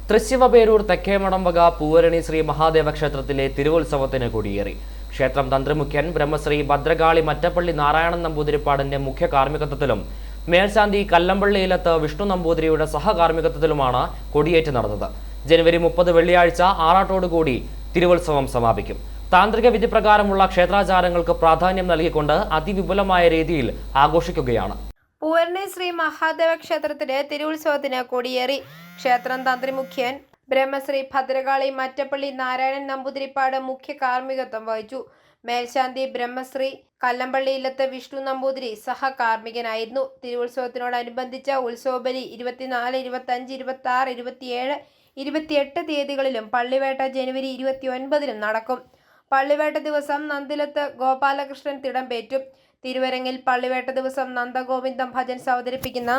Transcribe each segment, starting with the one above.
തൃശ്ശിവപേരൂർ തെക്കേമഠം വക പൂവരണി ശ്രീ മഹാദേവ ക്ഷേത്രത്തിലെ തിരുവുത്സവത്തിന് കൊടിയേറി. ക്ഷേത്രം തന്ത്രിമുഖ്യൻ ബ്രഹ്മശ്രീ ഭദ്രകാളി മറ്റപ്പള്ളി നാരായണൻ നമ്പൂതിരിപ്പാടിന്റെ മുഖ്യ കാർമ്മികത്വത്തിലും മേൽശാന്തി കല്ലമ്പള്ളിയിലത്ത് വിഷ്ണു നമ്പൂതിരിയുടെ സഹകാർമ്മികത്വത്തിലുമാണ് കൊടിയേറ്റ് നടന്നത്. ജനുവരി 30 വെള്ളിയാഴ്ച ആറാട്ടോടുകൂടി തിരുവുത്സവം സമാപിക്കും. താന്ത്രിക വിധിപ്രകാരമുള്ള ക്ഷേത്രാചാരങ്ങൾക്ക് പ്രാധാന്യം നൽകിക്കൊണ്ട് അതിവിപുലമായ രീതിയിൽ ആഘോഷിക്കുകയാണ്. പൂവരണി ശ്രീ മഹാദേവ ക്ഷേത്രത്തിലെ തിരുവുത്സവത്തിന് കൊടിയേറി. ക്ഷേത്രം തന്ത്രിമുഖ്യൻ ബ്രഹ്മശ്രീ ഭദ്രകാളി മറ്റപ്പള്ളി നാരായണൻ നമ്പൂതിരിപ്പാട് മുഖ്യ കാർമ്മികത്വം വഹിച്ചു. മേൽശാന്തി ബ്രഹ്മശ്രീ കല്ലമ്പള്ളിയിലത്ത് വിഷ്ണു നമ്പൂതിരി സഹകാർമ്മികനായിരുന്നു. തിരുവുത്സവത്തിനോടനുബന്ധിച്ച ഉത്സവബലി 24, 25, 26, 27, 28 തീയതികളിലും പള്ളിവേട്ട ജനുവരി 29 നടക്കും. പള്ളിവേട്ട ദിവസം നന്ദിലത്ത് ഗോപാലകൃഷ്ണൻ തിടമ്പേറ്റും. തിരുവരങ്ങിൽ പള്ളിവേട്ട ദിവസം നന്ദഗോവിന്ദം ഭജൻസ് അവതരിപ്പിക്കുന്ന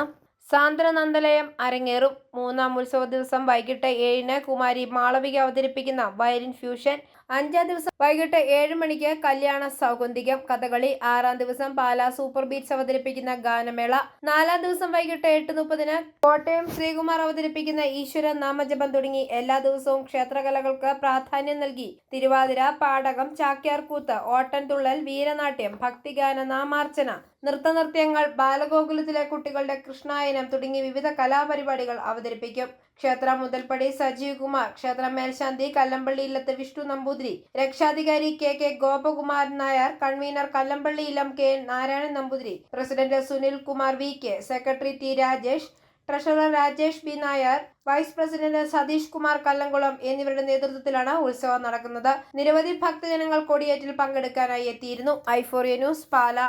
സാന്ദ്ര നന്ദലയം അരങ്ങേറും. മൂന്നാം ഉത്സവ ദിവസം വൈകിട്ട് 7-ന് കുമാരി മാളവിക അവതരിപ്പിക്കുന്ന വയലിൻ ഫ്യൂഷൻ. 5-ാം ദിവസം വൈകിട്ട് 7 മണിക്ക് കല്യാണ സൗഗന്ധികം കഥകളി. 6-ാം ദിവസം പാലാ സൂപ്പർ ബീറ്റ്സ് അവതരിപ്പിക്കുന്ന ഗാനമേള. 4-ാം ദിവസം വൈകിട്ട് 8:30-ന് കോട്ടയം ശ്രീകുമാർ അവതരിപ്പിക്കുന്ന ഈശ്വര നാമജപം തുടങ്ങി എല്ലാ ദിവസവും ക്ഷേത്രകലകൾക്ക് പ്രാധാന്യം നൽകി തിരുവാതിര, പാടകം, ചാക്യാർകൂത്ത്, ഓട്ടൻതുള്ളൽ, വീരനാട്യം, ഭക്തിഗാന, നാമാർച്ചന, നൃത്തനൃത്യങ്ങൾ, ബാലഗോകുലത്തിലെ കുട്ടികളുടെ കൃഷ്ണായനം തുടങ്ങി വിവിധ കലാപരിപാടികൾ അവതരിപ്പിക്കും. ക്ഷേത്ര മുതൽപ്പടി സജീവ് കുമാർ, ക്ഷേത്ര മേൽശാന്തി കല്ലമ്പള്ളിയിലത്ത് വിഷ്ണു നമ്പൂതിരി, രക്ഷാധികാരി K Gopakumaran Nair, convener Kallampalliyillam K Narayanan Namboothiri, president Sunil Kumar VK, secretary T Rajesh, treasurer Rajesh B Nair, vice president Satheesh Kumar Kallamkulam എന്നിവരുടെ നേതൃത്വത്തിലാണ് ഉത്സവം നടക്കുന്നത്. നിരവധി ഭക്തജനങ്ങൾ കൊടിയേറ്റിൽ പങ്കെടുക്കാനായി എത്തിയിരുന്നു. i4A news, Pala.